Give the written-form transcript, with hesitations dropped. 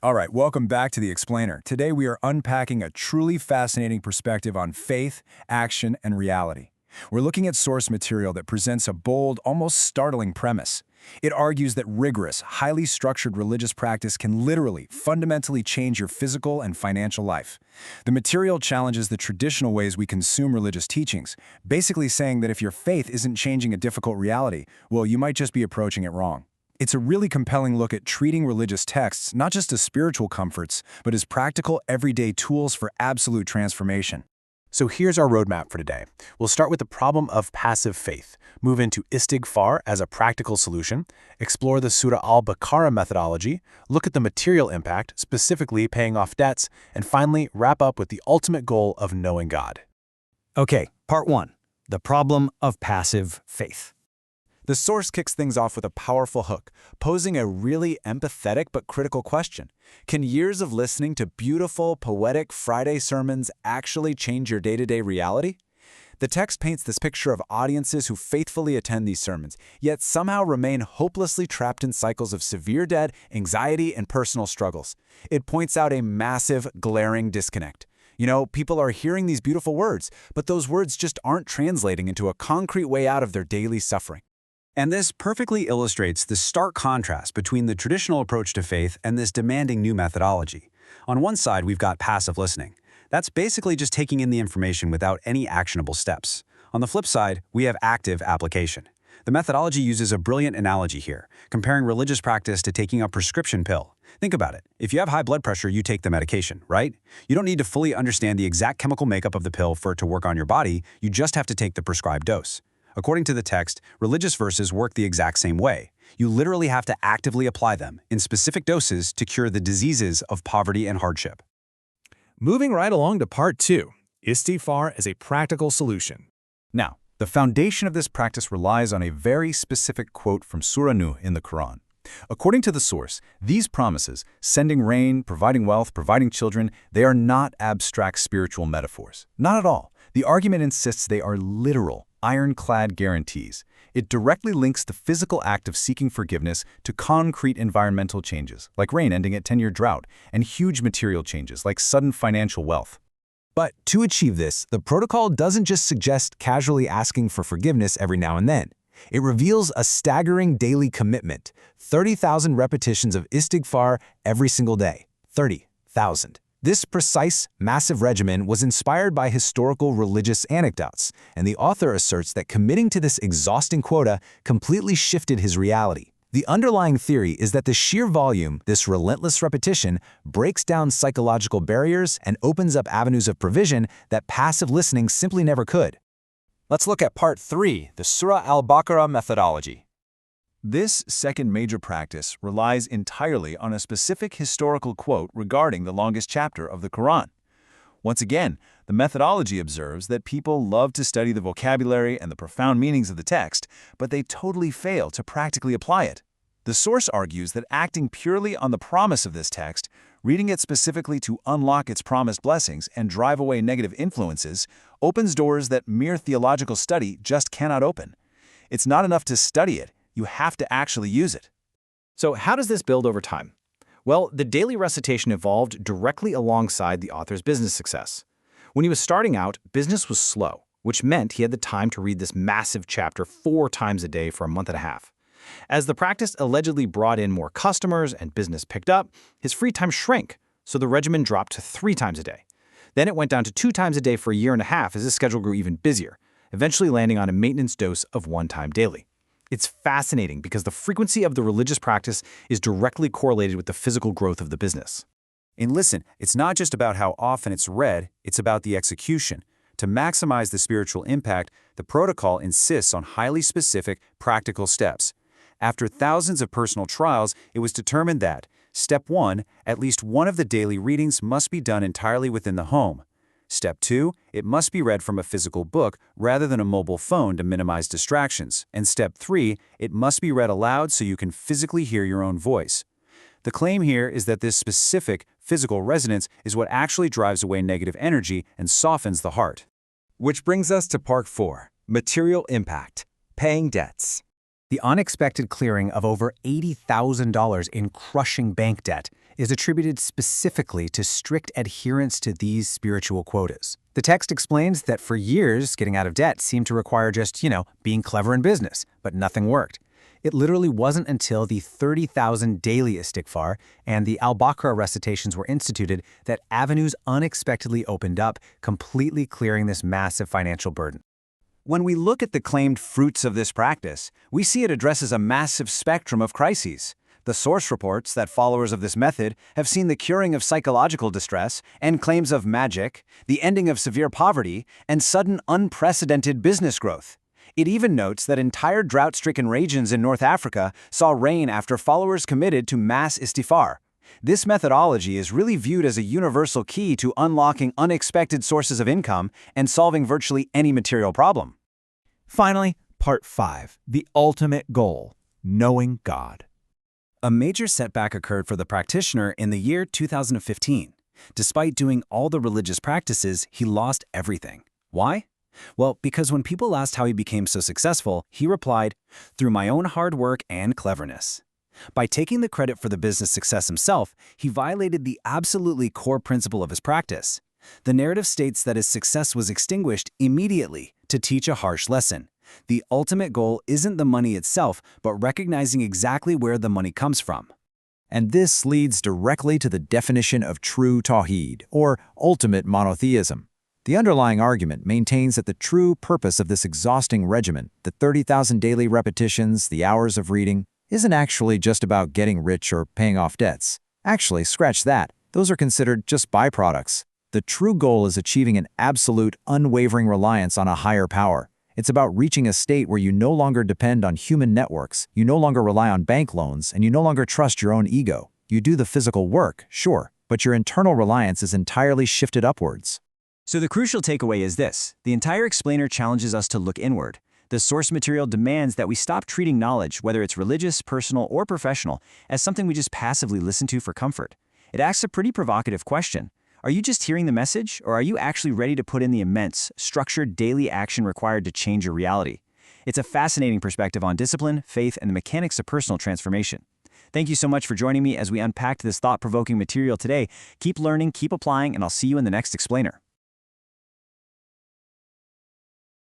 All right, welcome back to The Explainer. Today we are unpacking a truly fascinating perspective on faith, action, and reality. We're looking at source material that presents a bold, almost startling premise. It argues that rigorous, highly structured religious practice can literally, fundamentally change your physical and financial life. The material challenges the traditional ways we consume religious teachings, basically saying that if your faith isn't changing a difficult reality, well, you might just be approaching it wrong. It's a really compelling look at treating religious texts not just as spiritual comforts, but as practical, everyday tools for absolute transformation. So here's our roadmap for today. We'll start with the problem of passive faith, move into Istighfar as a practical solution, explore the Surah Al-Baqarah methodology, look at the material impact, specifically paying off debts, and finally wrap up with the ultimate goal of knowing God. Okay, part 1. The problem of passive faith. The source kicks things off with a powerful hook, posing a really empathetic but critical question. Can years of listening to beautiful, poetic Friday sermons actually change your day-to-day reality? The text paints this picture of audiences who faithfully attend these sermons, yet somehow remain hopelessly trapped in cycles of severe debt, anxiety, and personal struggles. It points out a massive, glaring disconnect. People are hearing these beautiful words, but those words just aren't translating into a concrete way out of their daily suffering. And this perfectly illustrates the stark contrast between the traditional approach to faith and this demanding new methodology. On one side, we've got passive listening. That's basically just taking in the information without any actionable steps. On the flip side, we have active application. The methodology uses a brilliant analogy here, comparing religious practice to taking a prescription pill. Think about it. If you have high blood pressure, you take the medication, right? You don't need to fully understand the exact chemical makeup of the pill for it to work on your body, you just have to take the prescribed dose. According to the text, religious verses work the exact same way. You literally have to actively apply them in specific doses to cure the diseases of poverty and hardship. Moving right along to part 2, Istighfar as a practical solution. Now, the foundation of this practice relies on a very specific quote from Surah Nuh in the Quran. According to the source, these promises, sending rain, providing wealth, providing children, they are not abstract spiritual metaphors. Not at all. The argument insists they are literal, ironclad guarantees. It directly links the physical act of seeking forgiveness to concrete environmental changes, like rain ending a 10-year drought, and huge material changes, like sudden financial wealth. But to achieve this, the protocol doesn't just suggest casually asking for forgiveness every now and then. It reveals a staggering daily commitment, 30,000 repetitions of Istighfar every single day. 30,000. This precise, massive regimen was inspired by historical religious anecdotes, and the author asserts that committing to this exhausting quota completely shifted his reality. The underlying theory is that the sheer volume, this relentless repetition, breaks down psychological barriers and opens up avenues of provision that passive listening simply never could. Let's look at part 3, the Surah Al-Baqarah methodology. This second major practice relies entirely on a specific historical quote regarding the longest chapter of the Quran. Once again, the methodology observes that people love to study the vocabulary and the profound meanings of the text, but they totally fail to practically apply it. The source argues that acting purely on the promise of this text, reading it specifically to unlock its promised blessings and drive away negative influences, opens doors that mere theological study just cannot open. It's not enough to study it. You have to actually use it. So how does this build over time? Well, the daily recitation evolved directly alongside the author's business success. When he was starting out, business was slow, which meant he had the time to read this massive chapter 4 times a day for a month and a half. As the practice allegedly brought in more customers and business picked up, his free time shrank, so the regimen dropped to 3 times a day. Then it went down to 2 times a day for a year and a half as his schedule grew even busier, eventually landing on a maintenance dose of 1 time daily. It's fascinating because the frequency of the religious practice is directly correlated with the physical growth of the business. And listen, it's not just about how often it's read, it's about the execution. To maximize the spiritual impact, the protocol insists on highly specific, practical steps. After thousands of personal trials, it was determined that, Step 1, at least one of the daily readings must be done entirely within the home. Step 2, it must be read from a physical book rather than a mobile phone to minimize distractions. And Step 3, it must be read aloud so you can physically hear your own voice. The claim here is that this specific, physical resonance is what actually drives away negative energy and softens the heart. Which brings us to part 4, material impact, paying debts. The unexpected clearing of over $80,000 in crushing bank debt is attributed specifically to strict adherence to these spiritual quotas. The text explains that for years, getting out of debt seemed to require just, being clever in business, but nothing worked. It literally wasn't until the 30,000 daily Istighfar and the Al-Baqarah recitations were instituted that avenues unexpectedly opened up, completely clearing this massive financial burden. When we look at the claimed fruits of this practice, we see it addresses a massive spectrum of crises. The source reports that followers of this method have seen the curing of psychological distress and claims of magic, the ending of severe poverty, and sudden unprecedented business growth. It even notes that entire drought-stricken regions in North Africa saw rain after followers committed to mass istighfar. This methodology is really viewed as a universal key to unlocking unexpected sources of income and solving virtually any material problem. Finally, Part 5, the ultimate goal, knowing God. A major setback occurred for the practitioner in the year 2015. Despite doing all the religious practices, he lost everything. Why? Well, because when people asked how he became so successful, he replied, "Through my own hard work and cleverness." By taking the credit for the business success himself, he violated the absolutely core principle of his practice. The narrative states that his success was extinguished immediately to teach a harsh lesson. The ultimate goal isn't the money itself, but recognizing exactly where the money comes from. And this leads directly to the definition of true Tawheed, or ultimate monotheism. The underlying argument maintains that the true purpose of this exhausting regimen, the 30,000 daily repetitions, the hours of reading, isn't actually just about getting rich or paying off debts. Actually, scratch that. Those are considered just byproducts. The true goal is achieving an absolute, unwavering reliance on a higher power. It's about reaching a state where you no longer depend on human networks, you no longer rely on bank loans, and you no longer trust your own ego. You do the physical work, sure, but your internal reliance is entirely shifted upwards. So the crucial takeaway is this: the entire explainer challenges us to look inward. The source material demands that we stop treating knowledge, whether it's religious, personal, or professional, as something we just passively listen to for comfort. It asks a pretty provocative question. Are you just hearing the message, or are you actually ready to put in the immense, structured daily action required to change your reality? It's a fascinating perspective on discipline, faith, and the mechanics of personal transformation. Thank you so much for joining me as we unpacked this thought-provoking material today. Keep learning, keep applying, and I'll see you in the next explainer.